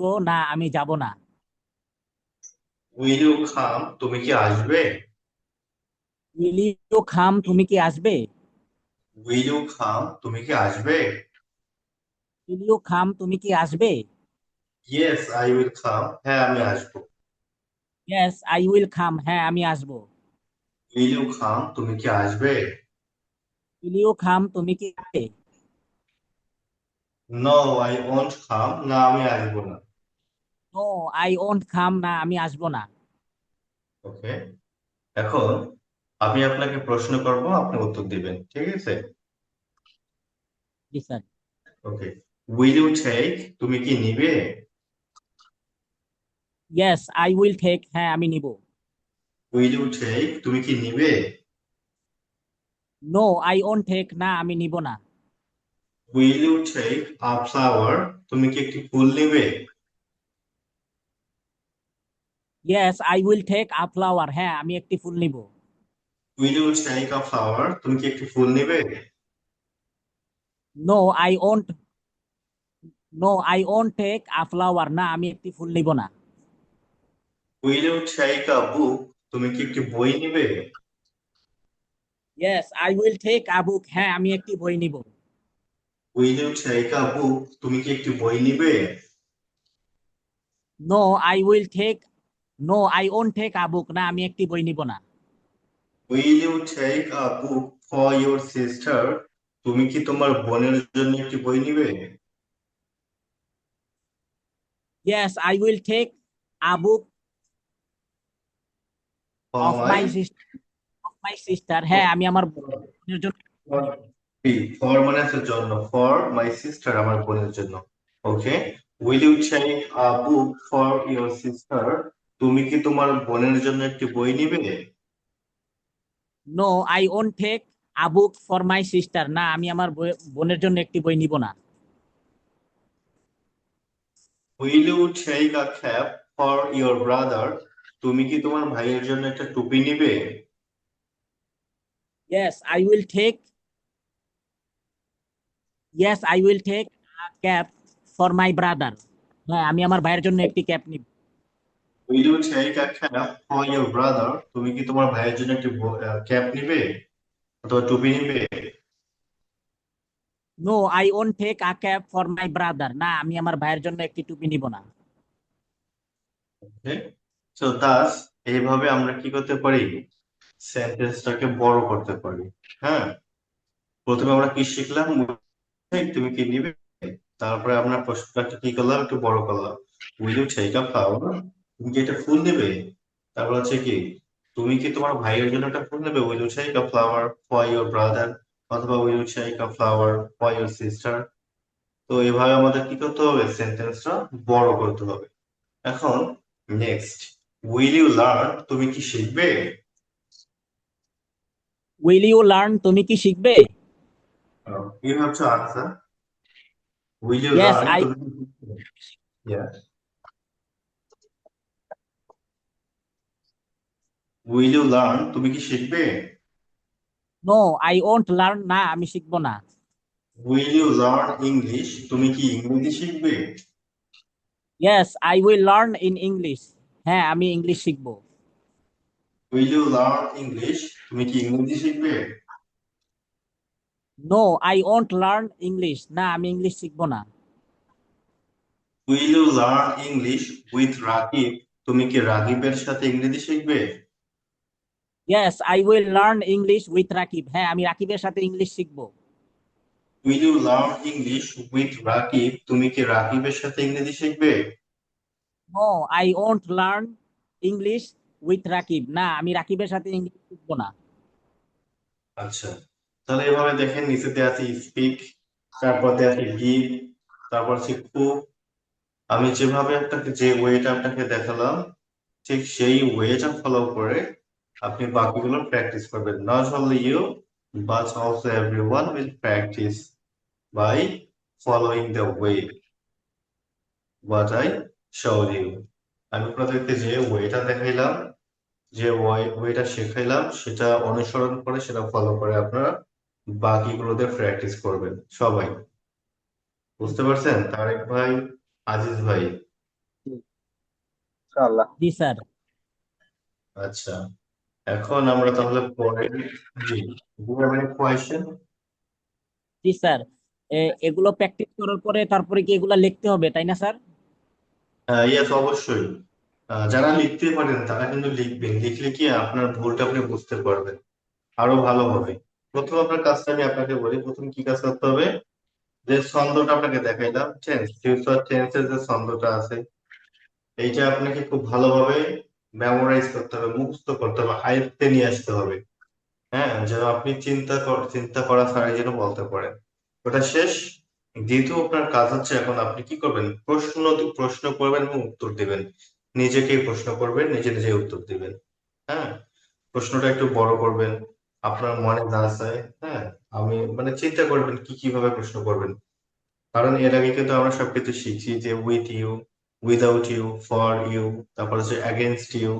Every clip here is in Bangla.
গো, না আমি যাব না। উইল ইউ কাম, তুমি কি আসবে? উইল ইউ কাম, তুমি কি আসবে? উইল ইউ কাম, তুমি কি আসবে? উইল ইউ কাম, তুমি কি আসবে? ইয়েস আই উইল কাম, হ্যাঁ আমি আসবো। ইয়েস আই উইল কাম, হ্যাঁ আমি আসবো। উইল ইউ কাম, তুমি কি আসবে? উইল ইউ কাম, তুমি কি আসবে? নো আই ওন্ট কাম, না আমি আসবো না। নো আই ওন্ট কাম, না আমি আসবো না। ওকে, এখন আমি আপনাকে প্রশ্ন করব, আপনি উত্তর দিবেন, ঠিক আছে? জি sir. Okay, will you take, তুমি কি নিবে? ইয়েস আই উইল টেক, হ্যাঁ আমি নিব। উইল ইউ টেক, তুমি কি নিবে? নো আই ওন্ট টেক, না আমি নিব না। Will you take a flower, তুমি কি একটি ফুল নিবে? Yes I will take a flower, হ্যাঁ আমি একটি ফুল নিব। Will you take a flower, তুমি কি একটি ফুল নিবে? No I won't no I won't take a flower, না আমি একটি ফুল নিব না। Will you take a book, তুমি কি একটি বই নিবে? Yes I will take a book, হ্যাঁ আমি একটি বই নিব। Will you take a book, তুমি কি একটি বই নিবে? No I will take no I won't take a book, না আমি একটি বই নিব না। Will you take a book for your sister, তুমি কি তোমার বোনের জন্য একটি বই নিবে? Yes I will take a book for of my, my sister, হ্যাঁ আমি আমার বোনের জন্য একটি বই নিব। ফর মানে আছে জন্য, ফর মাই সিস্টার আমার বোনের জন্য। Okay, will you take a book for your sister, তুমি কি তোমার বোনের জন্য একটি বই নিবে? No I won't take a book for my sister, না আমি আমার বোনের জন্য একটি বই নিব না। Will you take a cap for your brother, তুমি কি তোমার ভাইয়ের জন্য একটা টুপি নিবে? Yes I will take yes I will take a cap for my brother, হ্যাঁ আমি আমার ভাইয়ের জন্য একটি ক্যাপ নিব। Will you take a cap for your brother, তুমি কি তোমার ভাইয়ের জন্য একটি ক্যাপ নিবে অথবা টুপি নিবে? No I won't take a cap for my brother, না আমি আমার ভাইয়ের জন্য একটি টুপি নিব না। সো দাস, এইভাবে আমরা কি করতে পারি, সেন্টেন্সটাকে বড় করতে পারি। হ্যাঁ, প্রথমে আমরা কি শিখলাম, তুমি কি নিবে, তারপরে আমরা প্রশ্নটাকে কি করলাম, একটু বড় করলাম। Will you take a flower, তুমি কি এটা ফুল নেবে? তারপর হচ্ছে কি, তুমি কি তোমার ভাইয়ের জন্য একটা ফুল নেবে, will you take a flower for your brother, অথবা will you take a flower for your sister. তো এভাবে আমাদের কি করতে হবে, সেন্টেন্সটা বড় করতে হবে। এখন নেক্সট, উইল ইউ লার্ন, তুমি কি শিখবে? উইল ইউ লার্ন, তুমি কি শিখবে? You have to answer. Will you yes learn, I তুমি কি শিখবে? Yes. উইল ইউ লার্ন, তুমি কি শিখবে? নো আই ওন্ট লার্ন, না আমি শিখবো না। উইল ইউ লার্ন ইংলিশ, তুমি কি ইংরেজি শিখবে? Yes I will learn in English, হ্যাঁ আমি ইংলিশ শিখবো। উইল ইউ লার্ন ইংলিশ, তুমি কি ইংরেজি শিখবে? No I won't learn English, না আমি ইংলিশ শিখবো না। Will you learn English with Rakib, তুমি কি রাকিবের সাথে ইংরেজি শিখবে? Yes I will learn English with Rakib, হ্যাঁ আমি রাকিবের সাথে ইংলিশ শিখবো। Will you learn English with Rakib, তুমি কি রাকিবের সাথে ইংরেজি শিখবে? No I won't learn English with Rakib, না আমি রাকিবের সাথে ইংলিশ শিখবো না। আচ্ছা, তাহলে এভাবে দেখেন, নিচেতে আছে স্পিক, তারপর আছে গিভ, তারপর আছে কুক। আমি যেভাবে আপনাকে, যে ওয়েটা আপনাকে দেখালাম, ঠিক সেই ওয়েটা ফলো করে আপনি বাকিগুলো প্র্যাকটিস করবেন। Not only you, but also everyone will practice by following the way what I showed you. আমি আপনাদেরকে যে ওয়েটা দেখাইলাম, যে ওয়েটা শেখাইলাম, সেটা অনুসরণ করে, সেটা ফলো করে আপনারা বাকিগুলোতে প্র্যাকটিস করবেন সবাই। বুঝতে পারছেন তারেক ভাই, আজিজ ভাই? ইনশাআল্লাহ। জি স্যার। আচ্ছা, এখন আমরা তাহলে পরে, জি, ডু হ্যাভ এনি কোয়েশ্চেন? জি স্যার, এগুলো প্র্যাকটিস করার পরে তারপরে কি এগুলা লিখতে হবে তাই না স্যার? ইয়েস, অবশ্যই। যারা লিখতে পারেন তারা কিন্তু লিখবেন, লিখলে কি আপনার ভুলটা আপনি বুঝতে পারবেন, আরো ভালো হবে। প্রথম আপনার কাজটা আমি আপনাকে বলি, প্রথম কি কাজ করতে হবে, যে ছন্দটা আপনাকে দেখাইলাম, টেন্স, ফিউচার টেন্সের যে ছন্দটা আছে, এইটা আপনাকে খুব ভালোভাবে মেমোরাইজ করতে হবে, মুখস্থ করতে হবে, আয়ত্তে নিয়ে আসতে হবে। হ্যাঁ, যেন আপনি চিন্তা করা ছাড়াই যেন বলতে পারেন। ওটা শেষ। দ্বিতীয় আপনার কাজ হচ্ছে, এখন আপনি কি করবেন, প্রশ্ন করবেন এবং উত্তর দিবেন। নিজেকেই প্রশ্ন করবেন, নিজে নিজে উত্তর দিবেন। হ্যাঁ, প্রশ্নটা একটু বড় করবেন, আপনার মনে যা চায়। হ্যাঁ, আমি মানে চিন্তা করবেন কিভাবে প্রশ্ন করবেন। কারণ এর আগে কিন্তু আমরা সবকিছু শিখছি যে with you, without you, for you, তারপর হচ্ছে against you,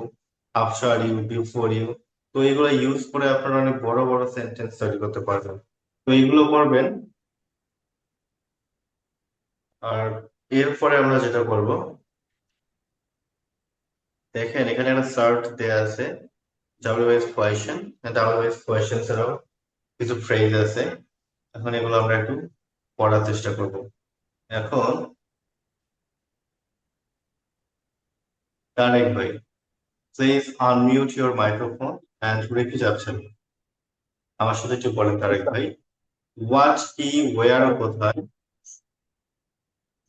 after you, before you. তো এগুলো ইউজ করে আপনারা অনেক বড় বড় সেন্টেন্স তৈরি করতে পারবেন। তো এগুলো করবেন। আর এরপরে আমরা যেটা করব, দেখেন এখানে একটা সার্ট দেয়া আছে, ডাব্লিউ কোয়েশ্চেন। ডাব্লিউ কোয়েশ্চেন ছাড়াও কিছু ফ্রেজ আছে। এখন এগুলো আমরা একটু পড়ার চেষ্টা করব। এখন তারেক ভাই, please unmute your microphone and repeat after me. আমার সাথে একটু বলেন তারেক ভাই, হোয়াট, কি, ওয়ার, কোথায়,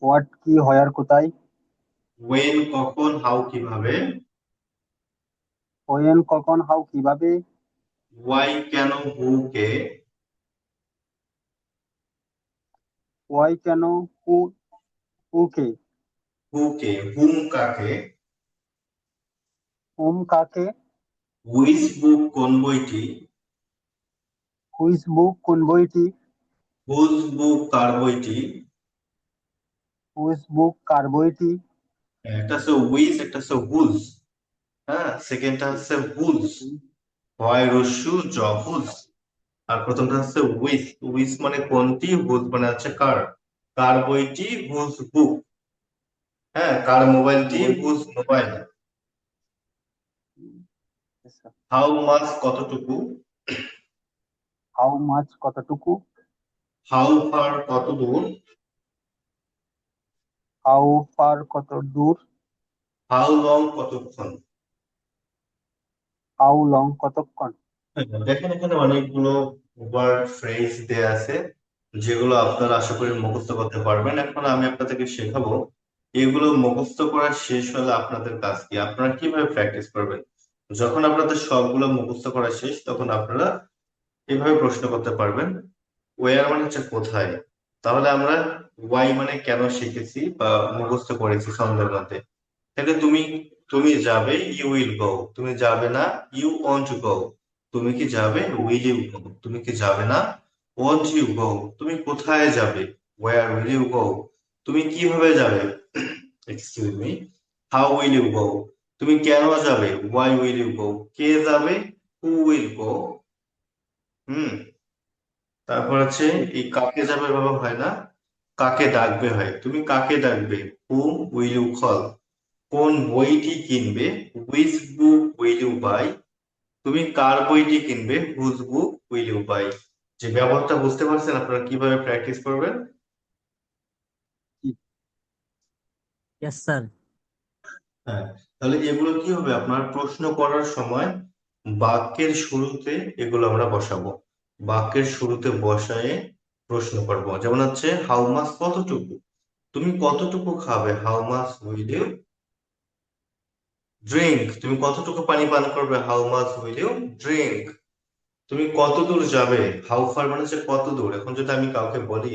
হোয়াট কি, হোয়ার কোথায়, ওয়েন কখন, হাউ কিভাবে, হোয়েন কখন, হাউ কিভাবে, ওয়াই কেন, হু কে, ওয়াই কেন, হু কে, হুম কাকে, হুম কাকে, হুইচ বুক কোন বইটি, হুইচ বুক কোন বইটি, হুজ বুক কার বইটি। হুইচ বুক কার বইটি, একটা হচ্ছে হুইচ, একটা হচ্ছে হুজ। হ্যাঁ, সেকেন্ডটা হচ্ছে হুজ, হয় রস্যু জ, হুজ। আর প্রথমটা হচ্ছে উইথ। উইথ মানে কোনটি, হুজ মানে হচ্ছে কার। কার বইটি, হুজ বুক। হ্যাঁ, কার মোবাইলটি, বই, হুজ মোবাইল। হাউ মাচ কতটুকু, হাউ মাছ কতটুকু, হাউ ফার কত দূর, হাউ ফার কত দূর, হাউ লং কতক্ষণ। হাউ লং কতক্ষণ। দেখেন এখানে অনেকগুলো ওয়ার্ড ফ্রেজ দেয়া আছে, যেগুলো আপনারা আশা করি মুখস্থ করতে পারবেন। এখন আমি আপনাদেরকে শেখাবো, এগুলো মুখস্থ করা শেষ হলে আপনাদের কাজ কি, আপনারা কিভাবে প্র্যাকটিস করবেন। যখন আপনাদের সবগুলো মুখস্থ করা শেষ, তখন আপনারা এভাবে প্রশ্ন করতে পারবেন, ওয়ার মানে হচ্ছে কোথায়। তাহলে আমরা ওয়াই মানে কেন শিখেছি বা মুখস্থ করেছি ছন্দের মধ্যে। তাহলে তুমি, তুমি যাবে, ইউ উইল গো। তুমি যাবে না, ইউ ওয়ান্ট টু গো। তুমি কি যাবে, উইল ইউ গো। তুমি কি যাবে না, ওয়ান্ট ইউ গো। তুমি কোথায় যাবে, ওয়্যার উইল ইউ গো। তুমি কিভাবে যাবে, excuse me, how will you go. তুমি কেন যাবে, ওয়াই উইল ইউ গো। কে যাবে, হু উইল গো। হুম। তারপর হচ্ছে এই কাকে যাবে বাবা হয় না, কাকে ডাকবে হয়। তুমি কাকে ডাকবে, হুম উইল ইউ কল। কোন বইটি কিনবে, which book will you buy. তুমি কার বইটি কিনবে, whose book will you buy. যে ব্যবহারটা বুঝতে পারছেন আপনারা কিভাবে প্র্যাকটিস করবেন। Yes sir. হ্যাঁ, তাহলে এগুলো কি হবে, আপনার প্রশ্ন করার সময় বাক্যের শুরুতে এগুলো আমরা বসাবো। বাক্যের শুরুতে বসায়ে প্রশ্ন করবো। যেমন হচ্ছে হাউ মাছ কতটুকু, তুমি কতটুকু খাবে, how much will you drink. তুমি কতটুকু পানি পান করবে, how much will you drink. তুমি কত দূর যাবে, হাউ ফার মানে হচ্ছে কত দূর। এখন যদি আমি কাউকে বলি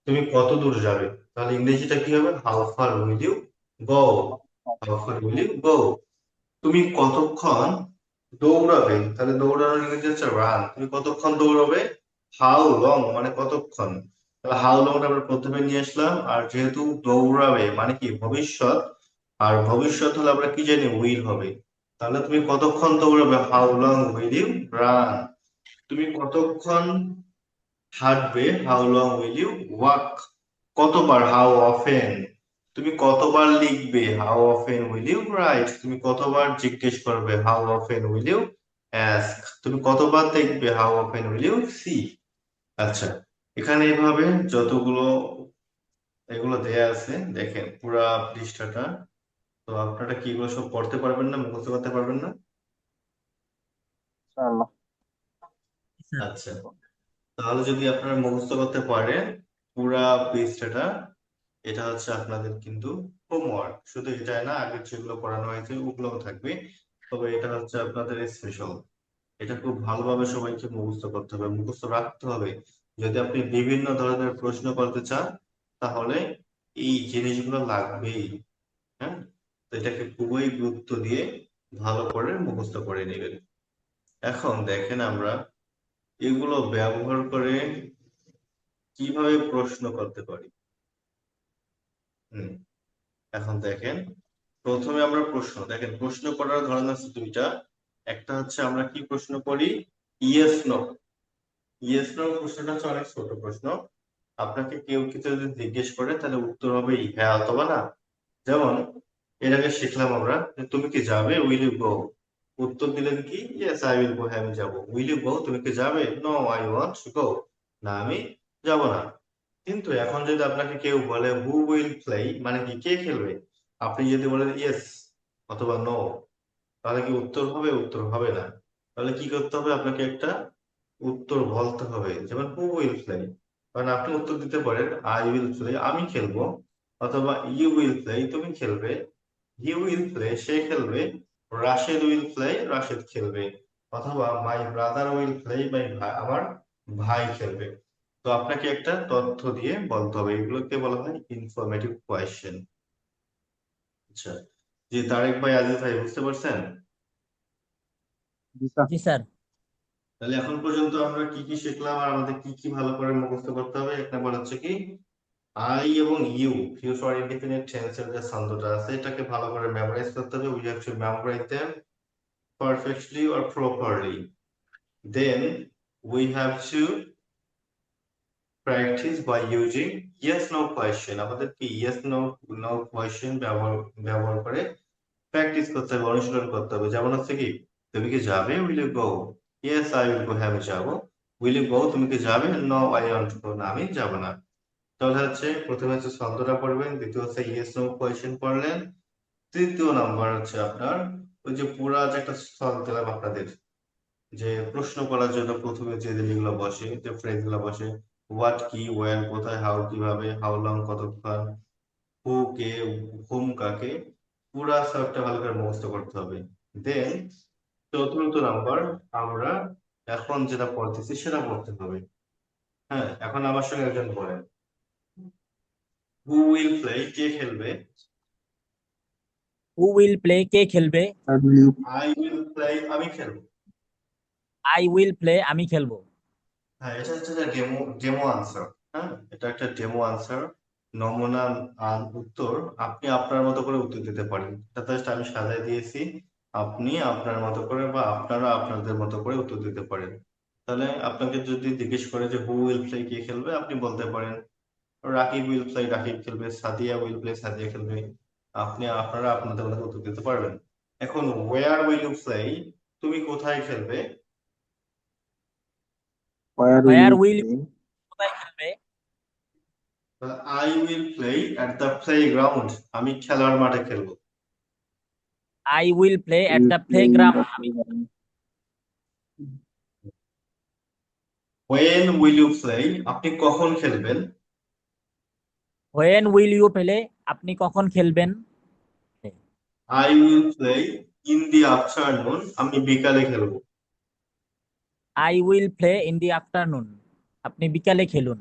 তুমি কত দূর যাবে, তাহলে ইংরেজিটা কি হবে, how far will you go. How far will you go. তুমি কতক্ষণ দৌড়াবে, তাহলে দৌড়ানোর ইংরেজি হচ্ছে রান। তুমি কতক্ষণ দৌড়াবে, হাউ লং মানে কতক্ষণ। তাহলে হাউ লংটা আমরা প্রথমে নিয়ে আসলাম। আর যেহেতু দৌড়াবে মানে কি ভবিষ্যৎ, আর ভবিষ্যৎ হলে আমরা কি জানি, উইল হবে। তাহলে তুমি কতক্ষণ দৌড়াবে, how long will you run. তুমি কতক্ষণ হাঁটবে, how long will you walk. কতবার, হাউ অফেন। তুমি কতবার লিখবে, how often will you write. তুমি কতবার জিজ্ঞেস করবে, how often will you ask. তুমি কতবার দেখবে, how often will you see. আচ্ছা, এখানে এভাবে যতগুলো এগুলো দেয়া আছে দেখেন পুরা পৃষ্ঠাটা। তো আপনারা কি এগুলো সব পড়তে পারবেন না, মুখস্থ করতে পারবেন না? ইনশাআল্লাহ। স্যার। আচ্ছা, তাহলে যদি আপনারা মুখস্থ করতে পারেন পুরা পৃষ্ঠাটা, এটা হচ্ছে আপনাদের কিন্তু হোমওয়ার্ক। শুধু এটাই না, আগে যেগুলো পড়ানো হয়েছে ওগুলোও থাকবে, তবে এটা হচ্ছে আপনাদের স্পেশাল। এটা খুব ভালোভাবে সবাইকে মুখস্থ করতে হবে, মুখস্থ রাখতে হবে। যদি আপনি বিভিন্ন ধরনের প্রশ্ন করতে চান তাহলে এই জিনিসগুলো লাগবেই। হ্যাঁ, তো এটাকে খুবই গুরুত্ব দিয়ে ভালো করে মুখস্থ করে নেবেন। এখন দেখেন আমরা এগুলো ব্যবহার করে কিভাবে প্রশ্ন করতে পারি। হুম, এখন দেখেন প্রথমে আমরা প্রশ্ন দেখেন, প্রশ্ন করার ধরন আছে দুইটা। একটা হচ্ছে আমরা কি প্রশ্ন করি, ইয়েস নো। ইয়েস নো প্রশ্নটা হচ্ছে অনেক ছোট প্রশ্ন। আপনাকে কেউ কিছু যদি জিজ্ঞেস করে তাহলে উত্তর হবে হ্যাঁ অথবা না। যেমন এর আগে শিখলাম আমরা যে তুমি কি যাবে, উইল ইউ গো। উত্তর দিলেন কি, ইয়েস আই উইল গো, হ্যাঁ আমি যাবো। উইল ইউ গো, তুমি কি যাবে, no I want to go, না আমি যাব না। কিন্তু এখন যদি আপনাকে কেউ বলে হু উইল প্লে, মানে কি কে খেলবে, আপনি যদি বলেন ইয়েস অথবা নো, তাহলে কি উত্তর হবে, উত্তর হবে না। তাহলে কি করতে হবে, আপনাকে একটা উত্তর বলতে হবে। যেমন হু উইল প্লে, কারণ আপনি উত্তর দিতে পারেন আই উইল প্লে, আমি খেলবো, অথবা ইউ উইল প্লে, তুমি খেলবে, হি উইল প্লে, সে খেলবে, রাশেদ উইল প্লে, রাশেদ খেলবে, অথবা মাই ব্রাদার উইল প্লে, আমার ভাই খেলবে। তো আপনাকে একটা তথ্য দিয়ে বলতে হবে, এগুলোকে বলা হয় ইনফরমেটিভ কোয়েশ্চেন। আচ্ছা, জি তারেক ভাই, আজিজ ভাই, বুঝতে পারছেন? জি স্যার। জি স্যার। তাহলে এখন পর্যন্ত আমরা কি কি শিখলাম আর আমাদের কি কি ভালো করে মুখস্থ করতে হবে। এক নাম্বার হচ্ছে কি, আই এবং ইউ ফিউচার ইনডিফিনিট টেন্সের যে ছন্দটা আছে এটাকে ভালো করে মেমোরাইজ করতে হবে। We have to memorize them perfectly or properly. Then we have to practice by using yes no question. আমাদের কি yes no question ব্যবহার করে প্র্যাকটিস করতে হবে, অনুশীলন করতে হবে। যেমন হচ্ছে কি, তুমি কি যাবে, will you go, yes I will go, হ্যাঁ আমি যাবো। উইল ইউ গো, তুমি কি যাবে, no I want to go, না আমি যাব না। তাহলে হচ্ছে প্রথমে হচ্ছে ছন্দটা পড়বেন, দ্বিতীয় হচ্ছে ইয়েস নো কোয়েশ্চেন পড়লেন, তৃতীয় নাম্বার হচ্ছে আপনার ওই যে পুরা যে একটা ছন্দ দিলাম আপনাদের, যে প্রশ্ন করার জন্য প্রথমে যে জিনিসগুলো বসে, যে ফ্রেজ গুলো বসে, হোয়াট কি, ওয়েন কোথায়, হাউ কিভাবে, হাউ লং কতক্ষণ, হু কে, হুম কাকে, পুরা সবটা ভালো করে মুখস্থ করতে হবে। দেন চতুর্থ নাম্বার আমরা এখন যেটা পড়তেছি সেটা পড়তে হবে। হ্যাঁ, এখন আমার সঙ্গে একজন বলেন, হু উইল প্লে, কে খেলবে, হু উইল প্লে, কে খেলবে, আই উইল প্লে, আমি খেলবো। আই উইল প্লে, আমি খেলবো। হ্যাঁ, এটা হচ্ছে ডেমো ডেমো আনসার। হ্যাঁ, এটা একটা ডেমো আনসার, নমুনা উত্তর। আপনি আপনার মতো করে উত্তর দিতে পারেন, এটা জাস্ট আমি সাজাই দিয়েছি, আপনি আপনার মতো করে বা আপনারা আপনাদের মতো করে উত্তর দিতে পারেন। তাহলে আপনাকে যদি জিজ্ঞেস করে যে হু উইল প্লে, কে খেলবে, আপনি বলতে পারেন রাকিব উইল প্লে, রাকিব খেলবে, সাদিয়া উইল প্লে, সাদিয়া খেলবে। আপনারা আপনাদের মতো উত্তর দিতে পারবেন। এখন ওয়্যার উইল ইউ প্লে, তুমি কোথায় খেলবে, Where will where you will, play? কোথায় খেলবে, I will play at the playground, আমি খেলার মাঠে খেলবো। I will play at Will the play play in ground, the আমি। playground. When will you play, আপনি কখন খেলবেন, হোয়েন উইল ইউ প্লে, আপনি কখন খেলবেন, I will play in the afternoon, আমি বিকালে খেলবো। I will play in the afternoon, আপনি বিকালে খেলুন।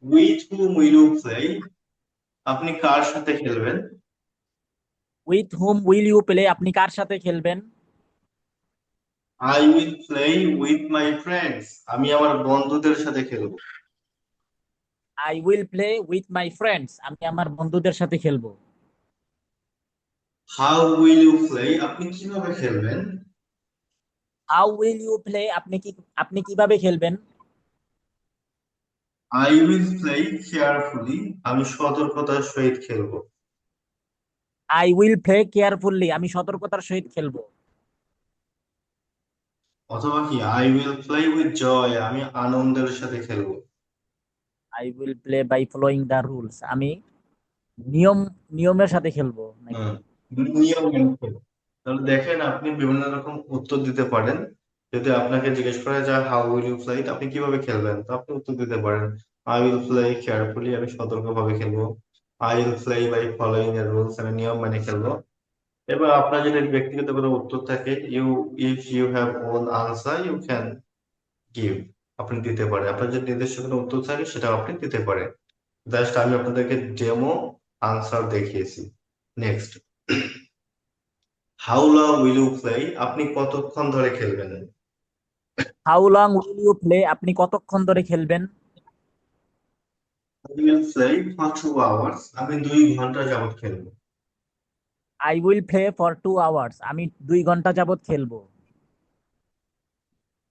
With whom will you play, আপনি কার সাথে খেলবেন, with whom will you play, আপনি কার সাথে খেলবেন, I will play with my friends, আমি আমার বন্ধুদের সাথে খেলবো। I will play with my friends, আমি আমার বন্ধুদের সাথে খেলবো। হাউ উইল ইউ প্লে, আপনি কিভাবে খেলবেন, হাউ উইল ইউ প্লে, আপনি কিভাবে খেলবেন, আই উইল প্লে কেয়ারফুলি, আমি সতর্কতার সহিত খেলবো। আই উইল প্লে কেয়ারফুলি, আমি সতর্কতার সহিত খেলবো। অথবা কি I will play with joy, আমি আনন্দের সাথে খেলবো। I will play by following the rules, আমি নিয়ম নিয়মের সাথে খেলবো নাকি? হুম, নিয়ম মেনে খেলবো। তাহলে দেখেন আপনি বিভিন্ন রকম উত্তর দিতে পারেন। যদি আপনাকে জিজ্ঞেস করে যে হাউ উইল ইউ প্লে, আপনি কিভাবে খেলবেন, তো আপনি উত্তর দিতে পারেন আই উইল প্লে কেয়ারফুলি, আমি সতর্কভাবে খেলবো। I will play by following the rules, আমি নিয়ম মেনে খেলবো। এবার আপনার যদি ব্যক্তিগত কোনো উত্তর থাকে, if you have own answer you can give, আপনি দিতে পারেন। আপনার যদি নিজস্ব কোনো উত্তর থাকে সেটাও আপনি দিতে পারেন। জাস্ট আমি আপনাদেরকে ডেমো আনসার দেখিয়েছি। Next, how long will you play, আপনি কতক্ষণ ধরে খেলবেন। How long will you play, আপনি কতক্ষণ ধরে খেলবেন? I will play for 2 hours, আমি 2 ঘন্টা যাবত খেলবো। I will play for 2 hours, আমি 2 ঘন্টা যাবত খেলবো।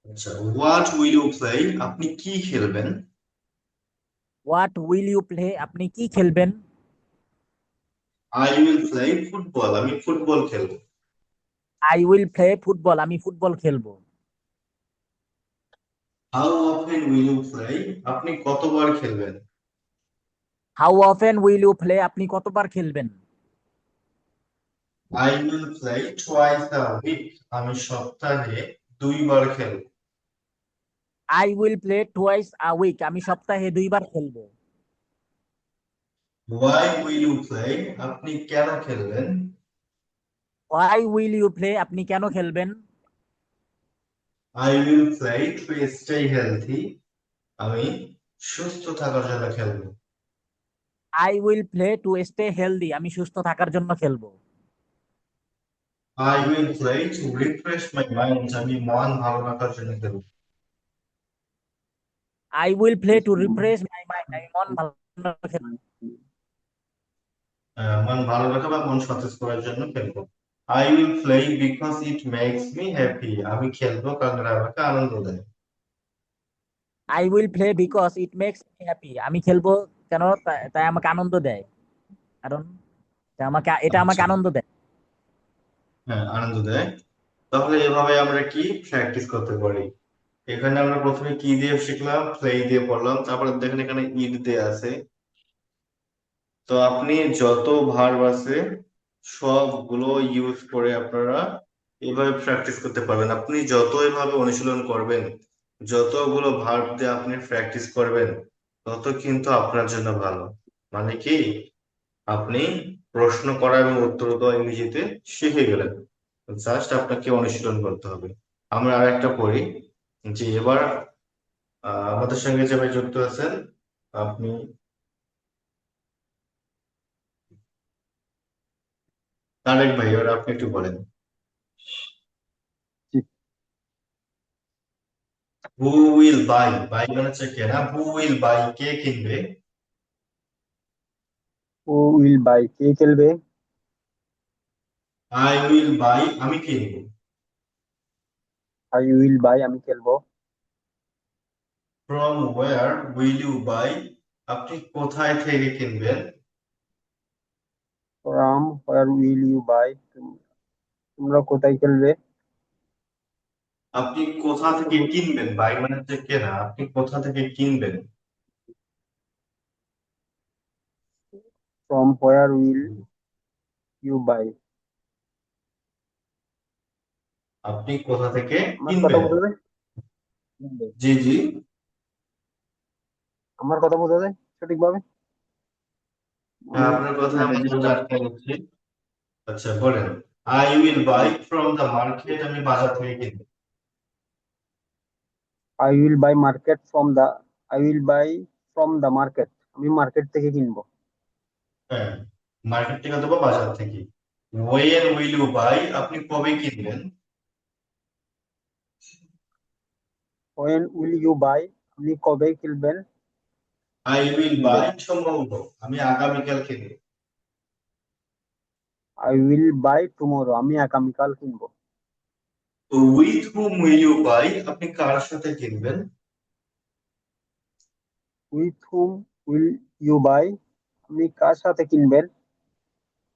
আচ্ছা, হোয়াট উইল ইউ প্লে, আপনি কি খেলবেন। হোয়াট উইল ইউ প্লে, আপনি কি খেলবেন? আই উইল প্লে ফুটবল, আমি ফুটবল খেলবো। আই উইল প্লে ফুটবল, আমি ফুটবল খেলবো। How often will you play, আপনি কতবার খেলবেন। How often will you play, আপনি কতবার খেলবেন? I will play twice a week, আমি সপ্তাহে 2 বার খেলবো। I will play twice a week, আমি সপ্তাহে 2 বার খেলবো। হোয়াই উইল ইউ প্লে, আপনি কেন খেলবেন। হোয়াই উইল ইউ প্লে, আপনি কেন খেলবেন? I will play to stay healthy, আমি সুস্থ থাকার জন্য খেলবো। I will play to stay healthy, আমি সুস্থ থাকার জন্য খেলবো। I will play to refresh my mind, আমি মন ভালো রাখার জন্য খেলবো। I will play to refresh my mind, আমি মন ভালো রাখার জন্য খেলবো। মন ভালো রাখা বা মন সতেজ করার জন্য খেলবো। I will play because it makes me happy, আমি খেলবো কারণ এটা আমাকে আনন্দ দেয়। I will play because it makes me happy, আমি খেলবো কেন, তাই আমাকে আনন্দ দেয়। কারণ এটা আমাকে আচ্ছা, আনন্দ দেয়। হ্যাঁ আনন্দ দেয়। তাহলে এভাবে আমরা কি প্র্যাকটিস করতে পারি। এখানে আমরা প্রথমে কি দিয়ে শিখলাম, প্লে দিয়ে পড়লাম, তারপরে দেখেন এখানে ইট দেয়া আছে। তো আপনি যত ভার্ব আছে সবগুলো ইউজ করে আপনারা এভাবে প্র্যাকটিস করতে পারবেন। আপনি যত এভাবে অনুশীলন করবেন, যতগুলো ভার্ব দিয়ে আপনি প্র্যাকটিস করবেন, তত কিন্তু আপনার জন্য ভালো। মানে কি, আপনি প্রশ্ন করা এবং উত্তর দেওয়া ইংরেজিতে শিখে গেলেন। জাস্ট আপনাকে অনুশীলন করতে হবে। আমরা আরেকটা পড়ি, যে এবার আমাদের সঙ্গে যে ভাই যুক্ত আছেন, আপনি তারেক ভাই, এবার আপনি একটু বলেন। হু উইল বাই, বাই মানে হচ্ছে কেনা, হু উইল বাই কে কিনবে। ও উইল বাই কে খেলবে? আই উইল বাই আমি কিনবো। আই উইল বাই আমি খেলবো। From where will you buy, আপনি কোথায় থেকে কিনবেন। From where will you buy, তোমরা কোথায় খেলবে? আপনি কোথা থেকে কিনবেন, বাই মানে হচ্ছে কেনা, আপনি কোথা থেকে কিনবেন। From where will you buy. আপনি কোথা থেকে আমার কথা কিনবেন। বোঝা যায়? জি জি। আমার কথা বোঝা যায় সঠিকভাবে? হ্যাঁ, আপনার কথা আমার জন্য আটকে যাচ্ছে। আচ্ছা বলেন, I will buy from the market, আমি বাজার থেকে কিনবো। I will buy market from the, I will buy from the market, আমি মার্কেট থেকে কিনবো। হ্যাঁ, মার্কেট থেকে অথবা বাজার থেকে। ওয়েন উইল ইউ বাই, আপনি কবে কিনবেন। হোয়েন উইল ইউ বাই, আপনি কবে কিনবেন? আই উইল কিনবেন। বাই টুমরো, আমি আগামীকাল কিনবো। আই উইল বাই টুমরো, আমি আগামীকাল কিনবো। With whom will you buy, আপনি কার সাথে কিনবেন। With whom will you buy, আপনি কার সাথে কিনবেন?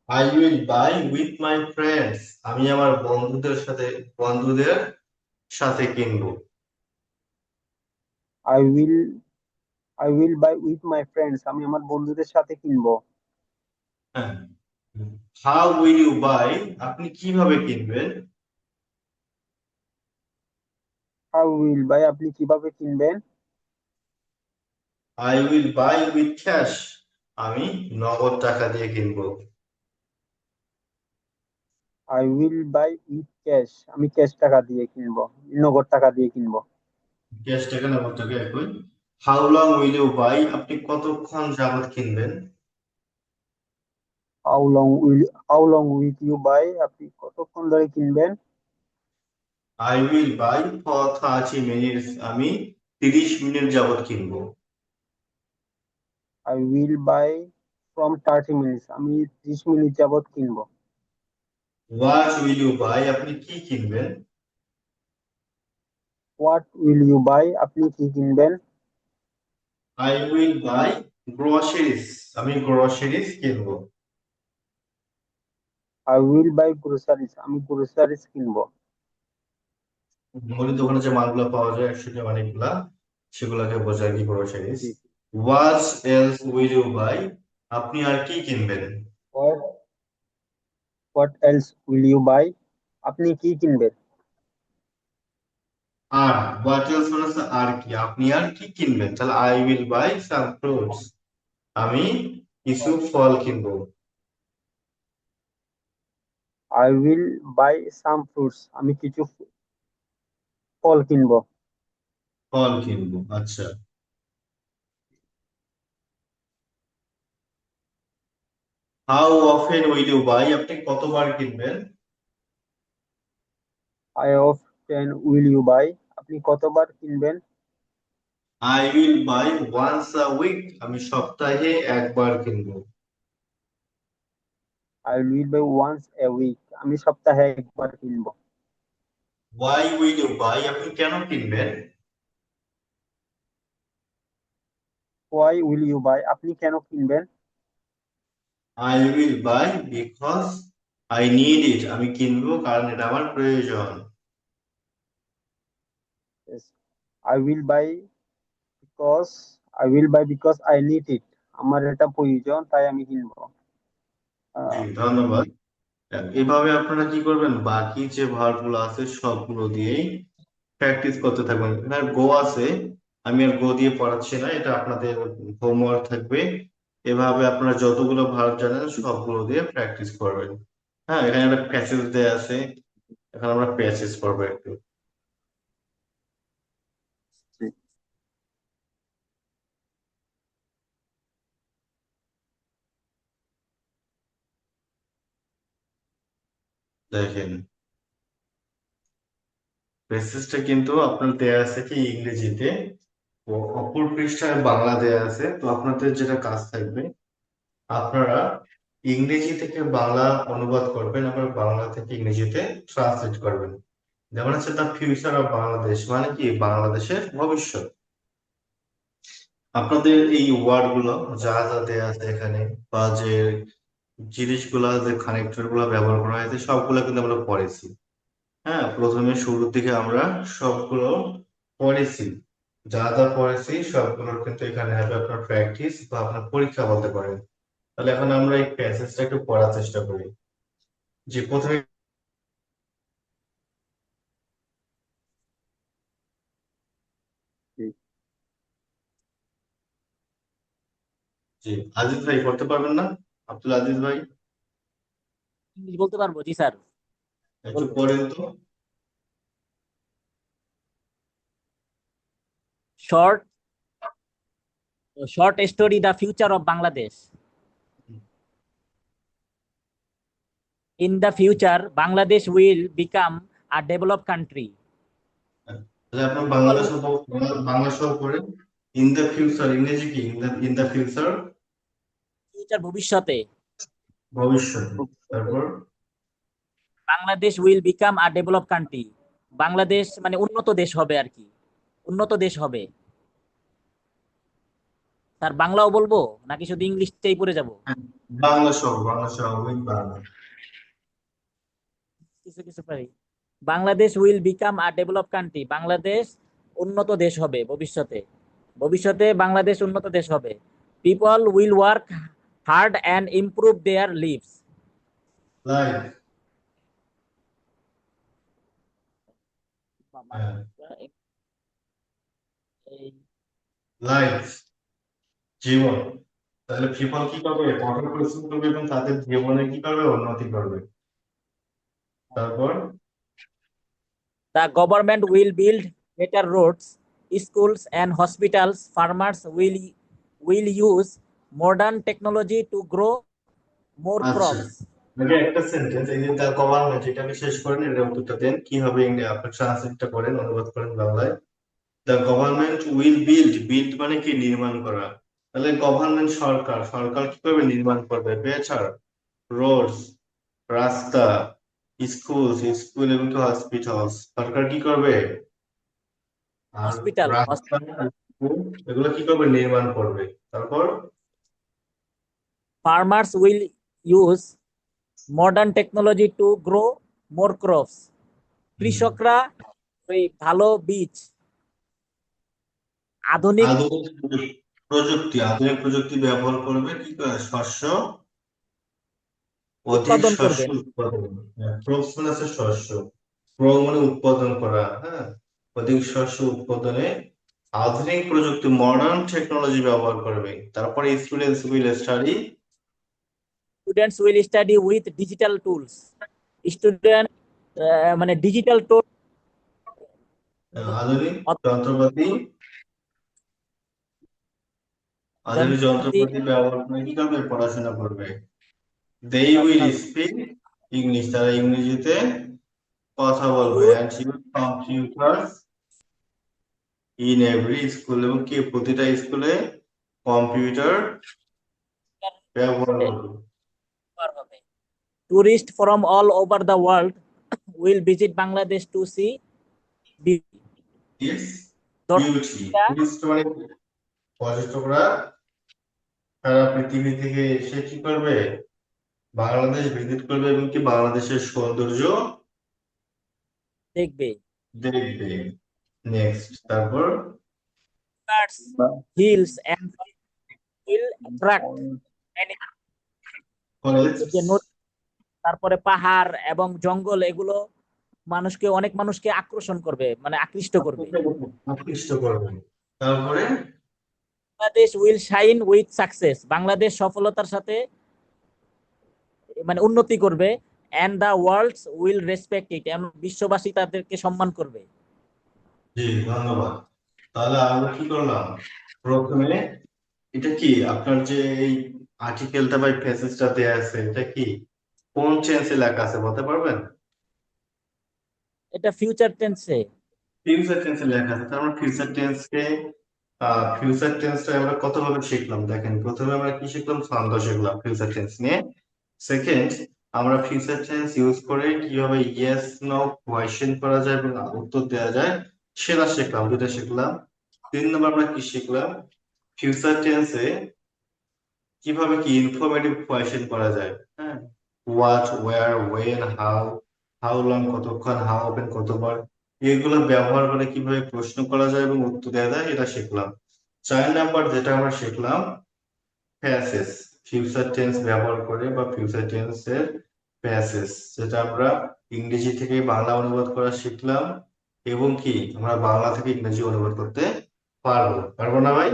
I will buy with my friends, আমি আমার বন্ধুদের সাথে কিনবো। I will I will buy with my friends, আমি আমার বন্ধুদের সাথে কিনবো। হ্যাঁ, হাউ উইল ইউ বাই, আপনি কিভাবে কিনবেন? হাউ উইল বাই, আপনি কিভাবে কিনবেন? I will buy with cash, আমি নগদ টাকা দিয়ে কিনবো। I will buy with cash, আমি ক্যাশ টাকা দিয়ে কিনবো, নগদ টাকা দিয়ে কিনবো। ক্যাশ টাকা নগদ টাকা একই। How long will you buy, আপনি কতক্ষণ যাবত কিনবেন? How long will you buy, আপনি কতক্ষণ ধরে কিনবেন? I will buy for 30 minutes, আমি 30 মিনিট যাবত কিনবো। I will buy from 30 minutes, আমি 30 মিনিট যাবত কিনবো। হোয়াট উইল ইউ বাই, আপনি কি কিনবেন? হোয়াট উইল ইউ বাই, আপনি কি কিনবেন? আই উইল বাই গ্রোসারিস, আমি গ্রোসারিস কিনবো। আই উইল বাই গ্রোসারিস, আমি গ্রোসারিস কিনবো। মুদির দোকানে যে মালগুলো পাওয়া যায় একসাথে অনেকগুলা, সেগুলোকে বোঝায় কি গ্রোসারিস। জি। What else will you buy, আপনি আর কি কিনবেন? What what else will you buy, আপনি কি কিনবেন? আর হোয়াট এলস মানে হচ্ছে আর কি, আপনি আর কি কিনবেন, তাহলে I will buy some fruits, আমি কিছু ফল কিনবো। I will buy some fruits, আমি কিছু ফল কিনবো। ফল কিনবো, আচ্ছা। How often will you buy, আপনি কতবার কিনবেন? I often will you buy, আপনি কতবার কিনবেন? I will buy once a week, আমি সপ্তাহে একবার কিনবো। I will buy once a week, আমি সপ্তাহে একবার কিনবো। ওয়াই উইল ইউ বাই, আপনি কেন কিনবেন? হোয়াই উইল ইউ বাই, আপনি কেন কিনবেন? I will by because I need it, আমি কিনবো কারণ এটা আমার প্রয়োজন। I will by because I will by because I need it, আমার এটা প্রয়োজন তাই আমি কিনবো। জি, আহ, ধন্যবাদ। এভাবে আপনারা কি করবেন, বাকি যে ভার্ব গুলো আছে সবগুলো দিয়েই প্র্যাকটিস করতে থাকবেন। এখানে গো আছে, আমি আর গো দিয়ে পড়াচ্ছি না, এটা আপনাদের হোমওয়ার্ক থাকবে। এভাবে আপনারা যতগুলো ভার্ব জানেন সবগুলো দিয়ে প্র্যাকটিস করবেন। হ্যাঁ, এখানে একটা প্যাসেজ দেয়া আছে, এখন আমরা প্যাসেজ পড়বো একটু। জি। দেখেন, প্যাসেজটা কিন্তু আপনার দেয়া আছে কি ইংরেজিতে, ও অপর পৃষ্ঠায় বাংলা দেয়া আছে। তো আপনাদের যেটা কাজ থাকবে, আপনারা ইংরেজি থেকে বাংলা অনুবাদ করবেন, আবার বাংলা থেকে ইংরেজিতে ট্রান্সলেট করবেন। যেমন হচ্ছে দ্য ফিউচার অফ বাংলাদেশ, মানে কি বাংলাদেশের ভবিষ্যৎ। আপনাদের এই ওয়ার্ড গুলো যা যা দেয়া আছে এখানে, বা যে জিনিসগুলা, যে কানেক্টর গুলা ব্যবহার করা হয়েছে সবগুলো কিন্তু আমরা পড়েছি। হ্যাঁ, প্রথমে শুরুর দিকে আমরা সবগুলো পড়েছি। যা যা পড়েছি সবগুলোর কিন্তু এখানে হবে আপনার প্র্যাকটিস বা আপনার পরীক্ষা বলতে পারেন। তাহলে এখন আমরা এই প্যাসেজটা একটু পড়ার চেষ্টা করি। যে প্রথমে, জি। জি, আজিজ ভাই পড়তে পারবেন না? আব্দুল আজিজ ভাই, ইংলিশ বলতে পারবো, জি স্যার, একটু বলবো। পড়েন তো। Short short story, the future of Bangladesh. In the future, Bangladesh will become a developed country. তাহলে আপনার বাংলা সহ, বাংলা সহ পড়েন। ইন দ্য ফিউচার, ইংরেজি কি ইন দ্য ফিউচার? ফিউচার ভবিষ্যতে। ভবিষ্যতে। তারপর Bangladesh will become a develop country. Bangladesh মানে উন্নত দেশ হবে আর কি, উন্নত দেশ হবে। তার বাংলাও বলবো নাকি শুধু ইংলিশটাই পড়ে যাব? বাংলা সহ উইথ বাংলা। কিছু কিছু পারি। Bangladesh will become a develop country. Bangladesh উন্নত দেশ হবে ভবিষ্যতে। ভবিষ্যতে বাংলাদেশ উন্নত দেশ হবে। People will work hard and improve their lives. Life. Life জীবন। তাহলে পিপল কি করবে? কঠোর পরিশ্রম করবে এবং তাদের জীবনে কি করবে? উন্নতি করবে। তারপর The government will build better roads, schools, and hospitals. Farmers will use modern technology to grow more আচ্ছা, crops. আগে একটা সেন্টেন্স, এই যে দ্য গভর্নমেন্ট, এটা আমি শেষ করেন, এর উত্তরটা দেন কি হবে। আপনি ট্রান্সলেটটা করেন, অনুবাদ করেন বাংলায়। The government will build, build মানে কি? নির্মাণ করা। তাহলে গভর্নমেন্ট সরকার, সরকার কি করবে? নির্মাণ করবে বেটার রোডস, রাস্তা, স্কুল, স্কুল এবং হসপিটালস, সরকার কি করবে? আর Hospital. রাস্তা, স্কুল এগুলো কি করবে? নির্মাণ করবে। তারপর Farmers will use modern technology to grow more crops. কৃষকরা ওই ভালো বীজ, আধুনিক আধুনিক আধুনিক প্রযুক্তি ব্যবহার করবে, কি করে? শস্য অধিক উৎপাদন শস্য করবে। উৎপাদন। ক্রপস মানে হচ্ছে শস্য, গ্রো মানে উৎপাদন করা, হ্যাঁ। অধিক শস্য উৎপাদনে আধুনিক প্রযুক্তি, মডার্ন টেকনোলজি ব্যবহার করবে। তারপরে students will study, Students will study with digital tools. Student মানে ডিজিটাল টুল, আধুনিক যন্ত্রপাতি, আধুনিক যন্ত্রপাতি যন্ত্রপাতি ব্যবহার করে কি করবে? পড়াশোনা করবে। দে উইল পড়াশোনা স্পিক ইংলিশ, তারা ইংরেজিতে কথা বলবে। Use and use computer in every school, এবং কি প্রতিটা স্কুলে কম্পিউটার ব্যবহার করবে। ব্যবহার হবে। Tourists from all over the world will visit Bangladesh to see beauty. It's beauty. দর্শকরা টুরিস্ট মানে পর্যটকরা সারা পৃথিবী থেকে এসে কি করবে? বাংলাদেশ ভিজিট করবে এবং কি বাংলাদেশের সৌন্দর্য দেখবে। দেখবে। নেক্সট, তারপর Rivers, hills and valleys will attract many. College এই যে নদী, তারপরে পাহাড় এবং জঙ্গল, এগুলো অনেক মানুষকে আকর্ষণ করবে, মানে আকৃষ্ট করবে। আকৃষ্ট করবে। তারপরে Bangladesh will shine with success. Bangladesh সফলতার সাথে মানে উন্নতি করবে। And the world will respect it. এবং বিশ্ববাসী তাদেরকে সম্মান করবে। জি, ধন্যবাদ। তাহলে আমরা কি করলাম? প্রথমে এটা কি আপনার যে এই আর্টিকেলটা বা প্যাসেজটা দেয়া আছে, এটা কি কোন টেন্সে লেখা আছে বলতে পারবেন? এটা ফিউচার টেন্সে। ফিউচার টেন্সে লেখা আছে। তার মানে ফিউচার টেন্সটা আমরা কত ভাবে শিখলাম দেখেন। প্রথমে আমরা কি শিখলাম? ছন্দ শিখলাম ফিউচার টেন্স নিয়ে। সেকেন্ড, আমরা ফিউচার টেন্স ইউজ করে কিভাবে ইয়েস নো কোয়েশ্চেন করা যায় এবং উত্তর দেওয়া যায় সেটা শিখলাম, দুটা শিখলাম। 3 নম্বর আমরা কি শিখলাম? ফিউচার টেন্সে কিভাবে কি ইনফরমেটিভ কোয়েশ্চেন করা যায়, হ্যাঁ। What, where, when, how, how long কতক্ষণ, হাউ ওপেন কতবার, এগুলো ব্যবহার করে কিভাবে প্রশ্ন করা যায় এবং উত্তর দেওয়া যায় এটা শিখলাম। 4 নম্বর যেটা আমরা শিখলাম, প্যাসেজ, ফিউচার টেন্স ব্যবহার করে বা ফিউচার টেন্সের প্যাসেজ, যেটা আমরা ইংরেজি থেকে বাংলা অনুবাদ করা শিখলাম এবং কি আমরা বাংলা থেকে ইংরেজি অনুবাদ করতে পারবো। পারবো না ভাই?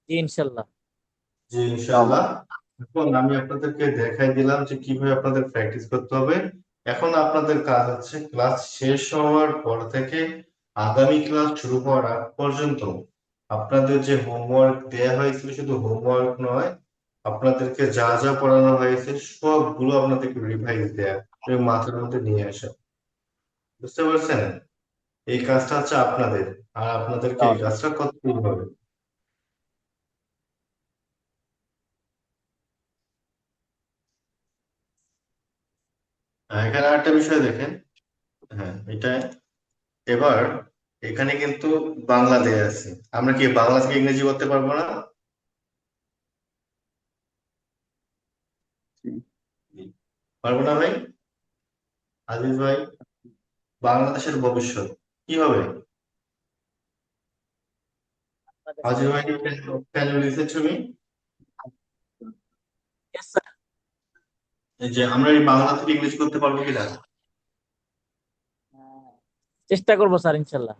জি ইনশাল্লাহ। জি ইনশাআল্লাহ। এখন আমি আপনাদেরকে দেখাই দিলাম যে কিভাবে আপনাদের প্র্যাকটিস করতে হবে। এখন আপনাদের কাজ হচ্ছে ক্লাস শেষ হওয়ার পর থেকে আগামী ক্লাস শুরু হওয়ার আগ পর্যন্ত আপনাদের যে হোমওয়ার্ক দেয়া হয়েছিল, শুধু হোমওয়ার্ক নয়, আপনাদেরকে যা যা পড়ানো হয়েছে সবগুলো আপনাদেরকে রিভাইজ দেয়া এবং মাথার মধ্যে নিয়ে আসা। বুঝতে পারছেন? এই কাজটা হচ্ছে আপনাদের, আর আপনাদেরকে এই কাজটা করতেই হবে। এখানে আরেকটা বিষয় দেখেন। হ্যাঁ, এটা এবার এখানে কিন্তু বাংলা দেয়া আছে, আমরা কি বাংলা থেকে ইংরেজি করতে পারবো না? পারবো না ভাই? আজিজ ভাই, বাংলাদেশের ভবিষ্যৎ কি হবে? আজিজ ভাই, can you listen to me? Yes, sir. এই যে আমরা এই বাংলা থেকে ইংরেজি করতে পারবো কিনা? চেষ্টা করবো স্যার ইনশাল্লাহ।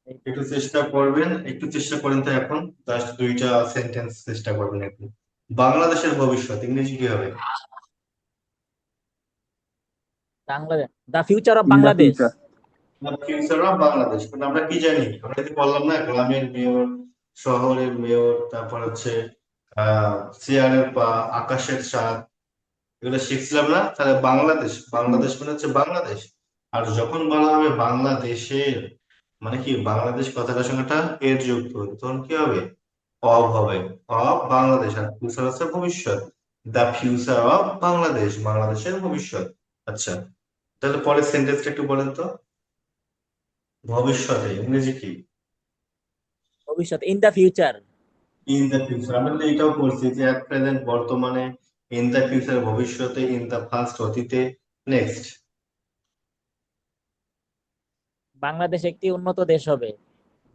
একটু চেষ্টা করবেন, একটু চেষ্টা করেন তো এখন, জাস্ট দুইটা সেন্টেন্স চেষ্টা করবেন এখন। বাংলাদেশের ভবিষ্যৎ ইংরেজি কি হবে? Bangladesh, the future of In the Bangladesh. future. Future of Bangladesh, কিন্তু আমরা কি জানি? আমরা যদি বললাম না, গ্রামের মেয়র, শহরের মেয়র, তারপর হচ্ছে চেয়ারের পা, আকাশের চাঁদ, এগুলো শিখছিলাম না? তাহলে বাংলাদেশ, বাংলাদেশ মানে হচ্ছে বাংলাদেশ। আর যখন বলা হবে বাংলাদেশের, মানে কি বাংলাদেশ কথাটার সঙ্গে একটা এর যুক্ত হবে, তখন কি হবে? অব হবে। অব বাংলাদেশ, আর ফিউচার হচ্ছে ভবিষ্যৎ। দ্য ফিউচার অফ বাংলাদেশ, বাংলাদেশের ভবিষ্যৎ। আচ্ছা, তাহলে পরের সেন্টেন্সটা একটু বলেন তো, ভবিষ্যতে ইংরেজি কি? ভবিষ্যৎ, in the future. In the future, আমরা তো এটাও করছি যে অ্যাট প্রেজেন্ট বর্তমানে, ইন দ্য ফিউচার ভবিষ্যতে, ইন দ্য পাস্ট অতীতে, নেক্সট। বাংলাদেশ একটি উন্নত দেশ হবে।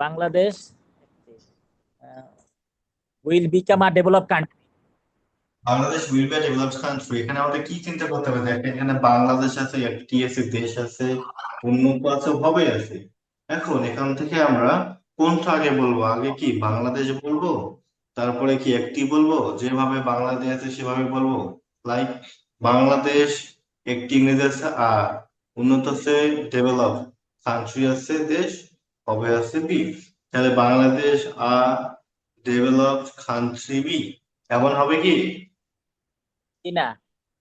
Bangladesh will become a develop country. Bangladesh will be developed country, এখানে আমাদের কি চিন্তা করতে হবে? দেখেন এখানে বাংলাদেশ আছে, একটি আছে, দেশ আছে, উন্নত আছে, হবে আছে। এখন এখান থেকে আমরা কোনটা আগে বলবো? আগে কি বাংলাদেশ বলবো, তারপরে কি একটি বলবো, যেভাবে বাংলাদেশ আছে সেভাবে বলবো? লাইক বাংলাদেশ, একটি ইংরেজি আছে আর, উন্নত আছে ডেভেলপ, কান্ট্রি আছে দেশ, হবে আছে বি। তাহলে বাংলাদেশ আ ডেভেলপড কান্ট্রি বি, এমন হবে কি? না,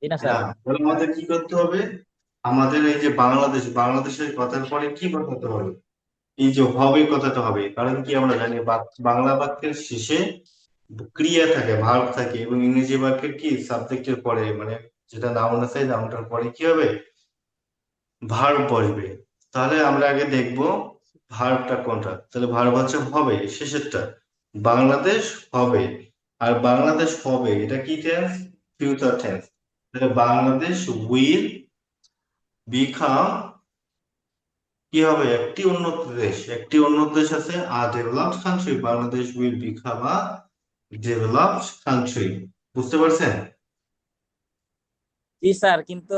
না না, স্যার। তাহলে আমাদের কি করতে হবে? আমাদের এই যে বাংলাদেশ, বাংলাদেশের কথার পরে কি বসাতে হবে? এই যে হবে কথাটা হবে, কারণ কি আমরা জানি বাংলা বাক্যের শেষে ক্রিয়া থাকে, ভার্ব থাকে, এবং ইংরেজি বাক্যের কি সাবজেক্টের পরে, মানে যেটা নাউন আছে নাউনটার পরে কি হবে? ভার্ব বসবে। তাহলে আমরা আগে দেখব ভার্বটা কোনটা। তাহলে ভার্ব হচ্ছে হবে, শেষেরটা। বাংলাদেশ হবে, আর বাংলাদেশ হবে এটা কি টেন্স? Future tense. তাহলে বাংলাদেশ উইল বিকাম, কি হবে? একটি উন্নত দেশ, একটি উন্নত দেশ আছে, a developed country, Bangladesh will become a developed country. বুঝতে পারছেন? জি স্যার, কিন্তু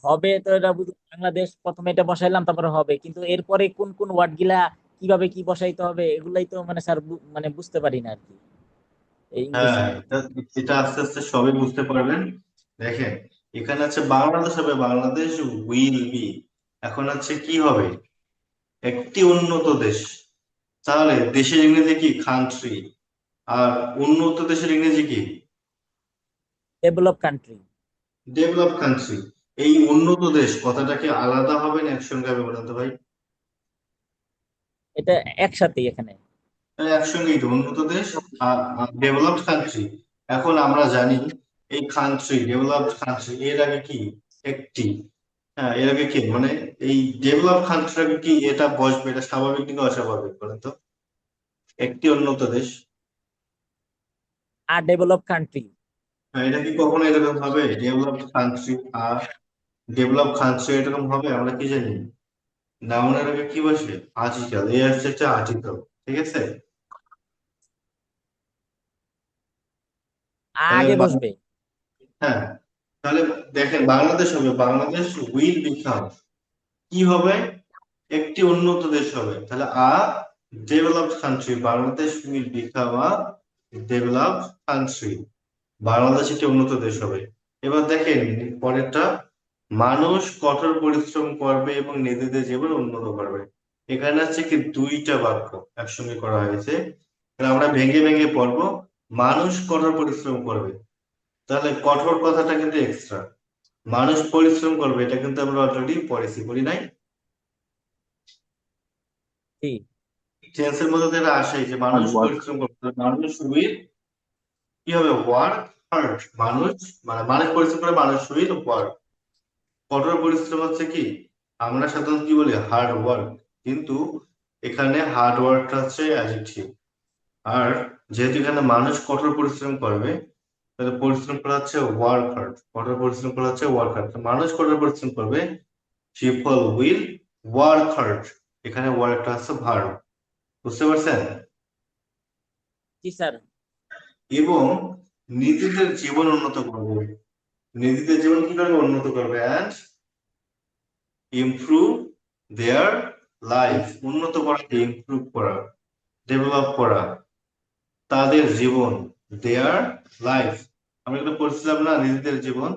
হবে তো এটা বাংলাদেশ প্রথমে এটা বসাইলাম, তারপরে হবে, কিন্তু এরপরে কোন কোন ওয়ার্ড গিলা কিভাবে কি বসাইতে হবে এগুলাই তো মানে স্যার মানে বুঝতে পারি না আর কি, এই হ্যাঁ, ইংরেজিতে। এটা আস্তে আস্তে সবই বুঝতে পারবেন। দেখেন এখানে আছে বাংলাদেশ হবে, বাংলাদেশ উইল বি। এখন আছে কি হবে? একটি উন্নত দেশ। তাহলে দেশের ইংরেজি কি? কান্ট্রি। আর উন্নত দেশের ইংরেজি কি? Develop country. Develop country. এই উন্নত দেশ কথাটা কি আলাদা হবে না একসঙ্গে হবে বলেন তো ভাই? এটা একসাথেই এখানে। একসঙ্গেই তো, উন্নত দেশ আর ডেভেলপড কান্ট্রি। এখন আমরা জানি এই কান্ট্রি, ডেভেলপড কান্ট্রি, এর আগে কি? একটি, হ্যাঁ এর আগে কি, মানে এই ডেভেলপ কান্ট্রির আগে কি এটা বসবে? এটা স্বাভাবিক নাকি অস্বাভাবিক বলেন তো? একটি উন্নত দেশ, আর ডেভেলপ কান্ট্রি। হ্যাঁ, এটা কি কখনো এরকম হবে? ডেভেলপড কান্ট্রি আর ডেভেলপ কান্ট্রি এরকম হবে? আমরা কি জানি? নাউনের আগে কি বসে? আর্টিকেল, এই আসছে একটা আর্টিকেল, ঠিক আছে? তাহলে আগে বসবে। হ্যাঁ, তাহলে দেখেন বাংলাদেশ হবে, বাংলাদেশ উইল বিকাম, কি হবে? একটি উন্নত দেশ হবে। তাহলে a developed country, Bangladesh will become a developed country, Bangladesh একটি উন্নত দেশ হবে। এবার দেখেন পরেরটা, মানুষ কঠোর পরিশ্রম করবে এবং নিজেদের জীবন উন্নত করবে। এখানে আছে কি দুইটা বাক্য একসঙ্গে করা হয়েছে, তাহলে আমরা ভেঙে ভেঙে পড়বো। মানুষ কঠোর পরিশ্রম করবে, তাহলে কঠোর কথাটা কিন্তু এক্সট্রা। মানুষ পরিশ্রম করবে এটা কিন্তু আমরা অলরেডি পড়েছি, পড়ি নাই? জি। টেন্সের মধ্যে তো এটা আসে যে Hard মানুষ work. পরিশ্রম করবে, তাহলে মানুষ উইল কি হবে? Work hard. মানুষ, মানে মানুষ পরিশ্রম করে, মানুষ উইল ওয়ার্ক। কঠোর পরিশ্রম হচ্ছে কি, আমরা সাধারণত কি বলি? Hard work. কিন্তু এখানে হার্ড ওয়ার্কটা হচ্ছে অ্যাডজেক্টিভ। আর যেহেতু এখানে মানুষ কঠোর পরিশ্রম করবে, তাহলে পরিশ্রম করা হচ্ছে ওয়ার্ক হার্ড। কঠোর পরিশ্রম করা হচ্ছে ওয়ার্ক হার্ড। মানুষ কঠোর পরিশ্রম করবে, পিপল উইল ওয়ার্ক হার্ড। এখানে ওয়ার্কটা হচ্ছে ভার্ব। বুঝতে পারছেন? জি স্যার। এবং নিজেদের জীবন উন্নত করবে। নিজেদের জীবন কিভাবে উন্নত করবে? And improve their life. উন্নত করা, ইমপ্রুভ করা, ডেভেলপ করা তাদের জীবন, দেয়ার লাইফ। আমরা এটা পড়ছিলাম না, নিজেদের জীবন।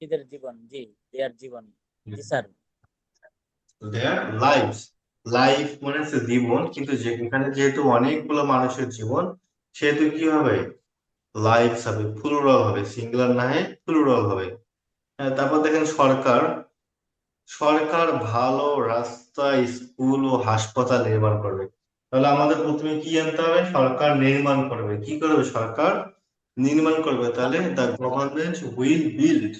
নিজের জীবন, জি, দেয়ার জীবন। জি স্যার। Their life. লাইফ মানে হচ্ছে জীবন, কিন্তু এখানে যেহেতু অনেকগুলো মানুষের জীবন, সেহেতু কি হবে? লাইফ হবে, প্লুরাল হবে, সিঙ্গুলার না হয় প্লুরাল হবে। হ্যাঁ, তারপর দেখেন সরকার। সরকার ভালো রাস্তা, স্কুল ও হাসপাতাল নির্মাণ করবে। তাহলে আমাদের প্রথমে কি জানতে হবে? সরকার নির্মাণ করবে। কি করবে? সরকার নির্মাণ করবে। তাহলে দ্য গভর্নমেন্ট উইল বিল্ড।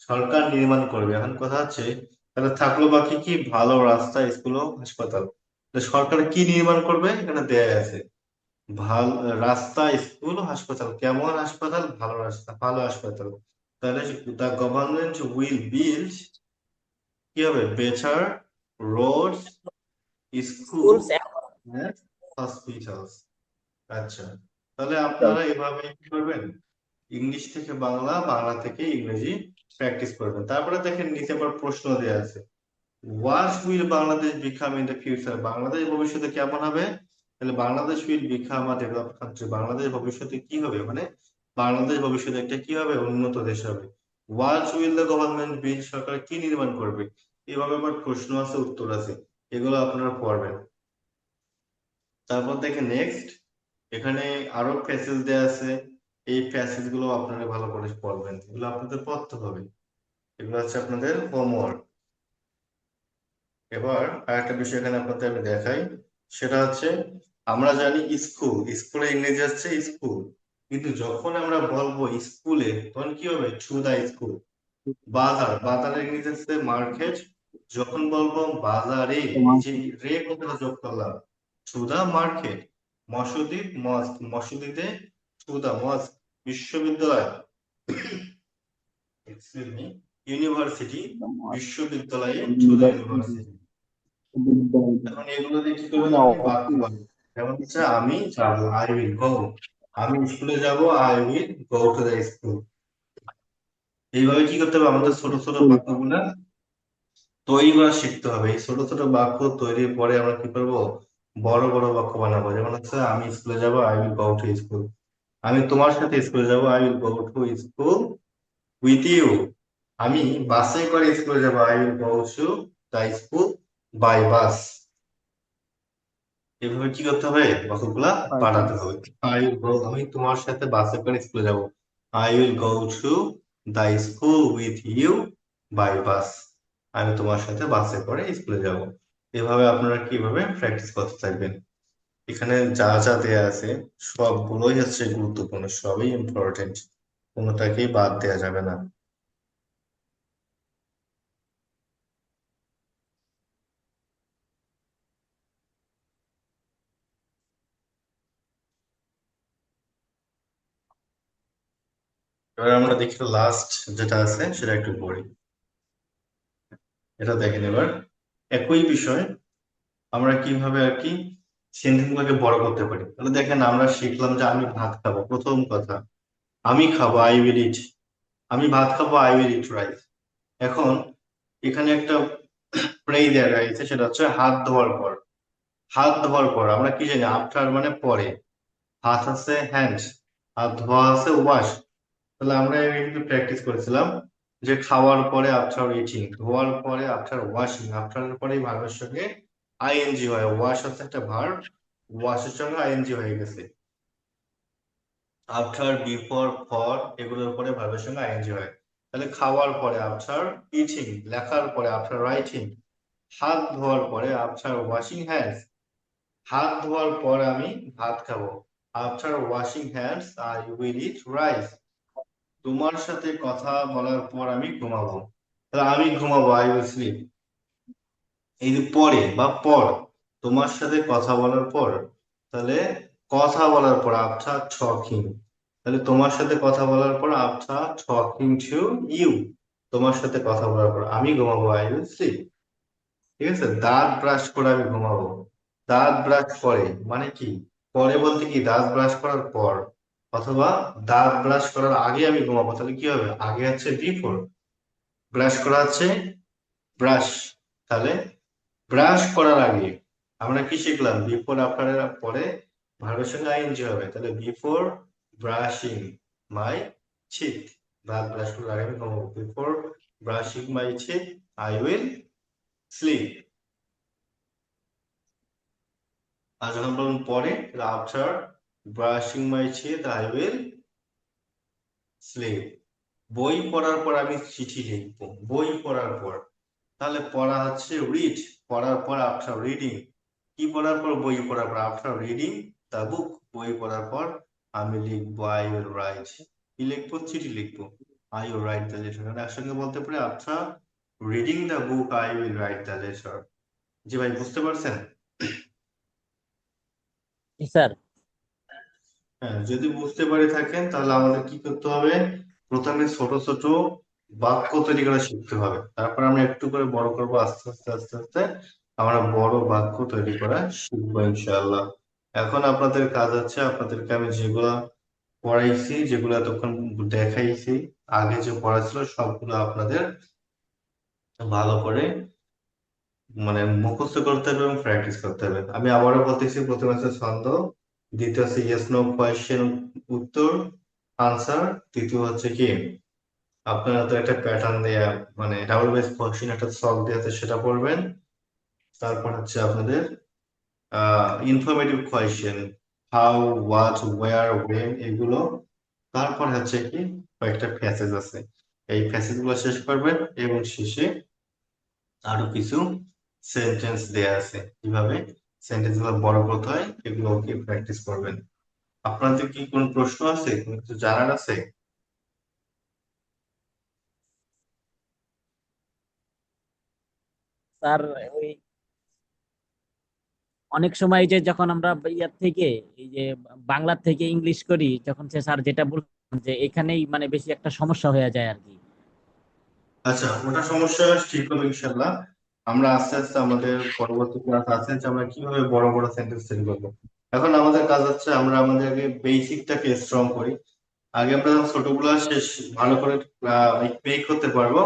সরকার নির্মাণ করবে। এখন কথা হচ্ছে, তাহলে থাকলো বাকি কি? ভালো রাস্তা, স্কুল ও হাসপাতাল। তো সরকার কি নির্মাণ করবে? এখানে দেয়া আছে ভালো রাস্তা, স্কুল ও হাসপাতাল। কেমন হাসপাতাল? ভালো রাস্তা, ভালো হাসপাতাল। তাহলে দ্য গভর্নমেন্ট উইল বিল্ড কি হবে? Better roads, school schools. And hospitals. আচ্ছা, তাহলে আপনারা এভাবে কি করবেন? ইংলিশ থেকে বাংলা, বাংলা থেকে ইংরেজি প্র্যাকটিস করবেন। তারপরে দেখেন নিচে আবার প্রশ্ন দেওয়া আছে, what will Bangladesh become in the future. Bangladesh ভবিষ্যতে কেমন হবে? তাহলে Bangladesh will become a developed country. Bangladesh ভবিষ্যতে কি হবে? মানে বাংলাদেশ ভবিষ্যতে একটা কি হবে? উন্নত দেশ হবে। What will the government build. সরকার কি নির্মাণ করবে? এভাবে আবার প্রশ্ন আছে, উত্তর আছে, এগুলো আপনারা পড়বেন। তারপর দেখেন নেক্সট, এখানে আরো প্যাসেজ দেয়া আছে। এই প্যাসেজ গুলো আপনারা ভালো করে পড়বেন, এগুলো আপনাদের পড়তে হবে। এগুলো হচ্ছে আপনাদের হোমওয়ার্ক। এবার আরেকটা বিষয় এখানে আপনাদের আমি দেখাই, সেটা হচ্ছে আমরা জানি স্কুল, স্কুলে ইংরেজি হচ্ছে স্কুল, কিন্তু যখন আমরা বলবো স্কুলে তখন কি হবে? To the school. বাজার, বাজারের ইংরেজি হচ্ছে মার্কেট। যখন বলবো বাজারে, এই যে রে কথাটা যোগ করলাম, টু দা মার্কেট। মসজিদ, মস্ক, মসজিদে, টু দা মস্ক। বিশ্ববিদ্যালয়, এক্সকিউজ মি, ইউনিভার্সিটি, বিশ্ববিদ্যালয়ে, টু দা ইউনিভার্সিটি। এখন এগুলো দিয়ে কি করবেন? আপনি বাক্য বানাবেন। যেমন হচ্ছে আমি যাব, আই উইল গো। আমি স্কুলে যাব, I will go to the school. এইভাবে কি করতে হবে? আমাদের ছোট ছোট বাক্যগুলা তৈরি করা শিখতে হবে। এই ছোট ছোট বাক্য তৈরির পরে আমরা কি করব? বড় বড় বাক্য বানাবো। যেমন হচ্ছে আমি স্কুলে যাব, I will go to school. আমি তোমার সাথে স্কুলে যাব, I will go to school with you. আমি বাসে করে স্কুলে যাব, I will go to the school by bus. এভাবে কি করতে হবে? বাক্যগুলা পাঠাতে হবে। আই উইল গো, আমি তোমার সাথে বাসে করে স্কুলে যাব, I will go to the school with you by bus. আমি তোমার সাথে বাসে করে স্কুলে যাব। এভাবে আপনারা কিভাবে প্র্যাকটিস করতে থাকবেন। এখানে যা যা দেয়া আছে সবগুলোই হচ্ছে গুরুত্বপূর্ণ, সবই ইম্পর্টেন্ট, কোনোটাকেই বাদ দেওয়া যাবে না। এবার আমরা দেখি লাস্ট যেটা আছে সেটা একটু পড়ি। এটা দেখেন এবার, একই বিষয় আমরা কিভাবে আর কি সেন্টেন্স গুলোকে বড় করতে পারি। তাহলে দেখেন আমরা শিখলাম যে আমি ভাত খাবো, প্রথম কথা আমি খাবো, আই উইল ইট। আমি ভাত খাবো, আই উইল ইট রাইস। এখন এখানে একটা ফ্রেজ দেওয়া রয়েছে, সেটা হচ্ছে হাত ধোয়ার পর। হাত ধোয়ার পর আমরা কি জানি? আফটার মানে পরে। হাত আছে হ্যান্ড, আর ধোয়া আছে ওয়াশ। তাহলে আমরা একটু প্র্যাকটিস করেছিলাম যে খাওয়ার পরে আফটার ইটিং, ধোয়ার পরে আফটার ওয়াশিং, আফটার পরে ভার্বের সঙ্গে আইএনজি হয়। ওয়াশ হচ্ছে একটা ভার্ব, ওয়াশের সঙ্গে আইএনজি হয়ে গেছে। আফটার, বিফোর, ফর এগুলোর পরে ভার্বের সঙ্গে আইএনজি হয়। তাহলে খাওয়ার পরে আফটার ইটিং, লেখার পরে আফটার রাইটিং, হাত ধোয়ার পরে আফটার ওয়াশিং হ্যান্ডস। হাত ধোয়ার পর আমি ভাত খাবো, after washing hands I will eat rice. তোমার সাথে কথা বলার পর আমি ঘুমাবো। তাহলে আমি ঘুমাবো, আই উইল স্লিপ। এই যে পরে বা পর, তোমার সাথে কথা বলার পর, তাহলে কথা বলার পর আফটার টকিং, তাহলে তোমার সাথে কথা বলার পর আফটার টকিং টু ইউ, তোমার সাথে কথা বলার পর আমি ঘুমাবো, আই উইল স্লিপ। ঠিক আছে, দাঁত ব্রাশ করে আমি ঘুমাবো। দাঁত ব্রাশ করে মানে কি, পরে বলতে কি দাঁত ব্রাশ করার পর, অথবা দাঁত ব্রাশ করার আগে আমি ঘুমাবো, তাহলে কি হবে, আগে হচ্ছে বিফোর, ব্রাশ করা হচ্ছে ব্রাশ, তাহলে ব্রাশ করার আগে আমরা কি শিখলাম, বিফোর আফটার এর পরে ভার্বের সঙ্গে আইএনজি হবে, তাহলে বিফোর ব্রাশিং মাই টিথ, দাঁত ব্রাশ করার আগে আমি ঘুমাবো, before brushing my teeth I will sleep. আর যখন বলুন পরে, after brushing my teeth I will sleep. বই পড়ার পর আমি চিঠি লিখবো, বই পড়ার পর, তাহলে পড়া হচ্ছে রিড, পড়ার পর আফটার রিডিং, কি পড়ার পর, বই পড়ার পর আফটার রিডিং দ্য বুক, বই পড়ার পর আমি লিখবো আই উইল রাইট, কি লিখবো, চিঠি লিখবো, I will write the letter. একসঙ্গে বলতে পারি after reading the book I will write the letter. জি ভাই, বুঝতে পারছেন? জি স্যার। হ্যাঁ, যদি বুঝতে পারে থাকেন তাহলে আমাদের কি করতে হবে, প্রথমে ছোট ছোট বাক্য তৈরি করা শিখতে হবে, তারপর আমরা একটু করে বড় করবো, আস্তে আস্তে আস্তে আস্তে আমরা বড় বাক্য তৈরি করা শিখবো ইনশাআল্লাহ। এখন আপনাদের কাজ হচ্ছে, আপনাদেরকে আমি যেগুলা পড়াইছি, যেগুলো এতক্ষণ দেখাইছি, আগে যে পড়া ছিল সবগুলো আপনাদের ভালো করে মানে মুখস্থ করতে হবে এবং প্র্যাকটিস করতে হবে। আমি আবারও বলতেছি, প্রথমে হচ্ছে ছন্দ, দ্বিতীয় হচ্ছে ইয়েস নো কোয়েশ্চেন উত্তর আনসার, তৃতীয় হচ্ছে কি আপনারা তো একটা প্যাটার্ন দেয়া মানে ডাবল বেস কোয়েশ্চেন একটা সলভ দেওয়া আছে সেটা পড়বেন। তারপর হচ্ছে আপনাদের informative question, how, what, where, when, এগুলো। তারপর হচ্ছে কি কয়েকটা প্যাসেজ আছে, এই প্যাসেজ গুলো শেষ করবেন এবং শেষে আরো কিছু সেন্টেন্স দেয়া আছে, কিভাবে সেন্টেন্স গুলো বড় করতে হয় এগুলো কি প্র্যাকটিস করবেন। আপনাদের কি কোনো প্রশ্ন আছে, কোনো কিছু জানার আছে? স্যার, ওই অনেক সময় যে যখন আমরা ইয়ার থেকে এই যে বাংলা থেকে ইংলিশ করি, যখন সে স্যার যেটা বলছেন যে এখানেই মানে বেশি একটা সমস্যা হয়ে যায় আর কি। আচ্ছা, ওটা সমস্যা ঠিক হবে ইনশাল্লাহ। আমরা আস্তে আস্তে আমাদের পরবর্তী ক্লাস আছে যে আমরা কিভাবে বড় বড় সেন্টেন্স তৈরি করবো। এখন আমাদের কাজ হচ্ছে আমরা আমাদের আগে বেসিকটাকে স্ট্রং করি, আগে আমরা যখন ছোটগুলো শেষ ভালো করে মেক করতে পারবো,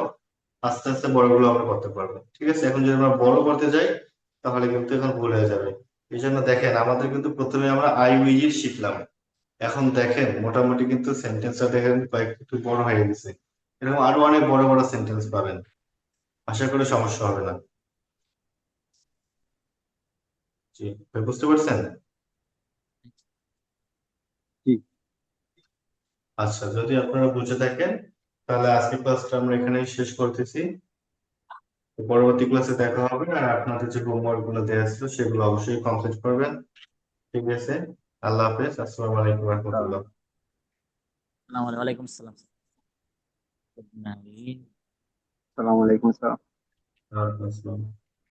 আস্তে আস্তে বড়গুলো আমরা করতে পারবো। ঠিক আছে, এখন যদি আমরা বড় করতে যাই তাহলে কিন্তু এখন ভুল হয়ে যাবে। এই জন্য দেখেন, আমাদের কিন্তু প্রথমে আমরা আই উইল শিখলাম, এখন দেখেন মোটামুটি কিন্তু সেন্টেন্সটা দেখেন একটু বড় হয়ে গেছে, এরকম আরো অনেক বড় বড় সেন্টেন্স পাবেন, আশা করি সমস্যা হবে না। জি ভাই, বুঝতে পারছেন? জি। আচ্ছা, যদি আপনারা বুঝে থাকেন তাহলে আজকের ক্লাসটা আমরা এখানেই শেষ করতেছি। তো পরবর্তী ক্লাসে দেখা হবে, আর আপনাদের যে হোমওয়ার্ক গুলো দেওয়া ছিল সেগুলো অবশ্যই কমপ্লিট করবেন। ঠিক আছে, আল্লাহ হাফেজ, আসসালামু আলাইকুম রহমতুল্লাহ। ওয়ালাইকুম আসসালাম। আসসালামু আলাইকুম স্যার। ওয়ালাইকুম আসসালাম।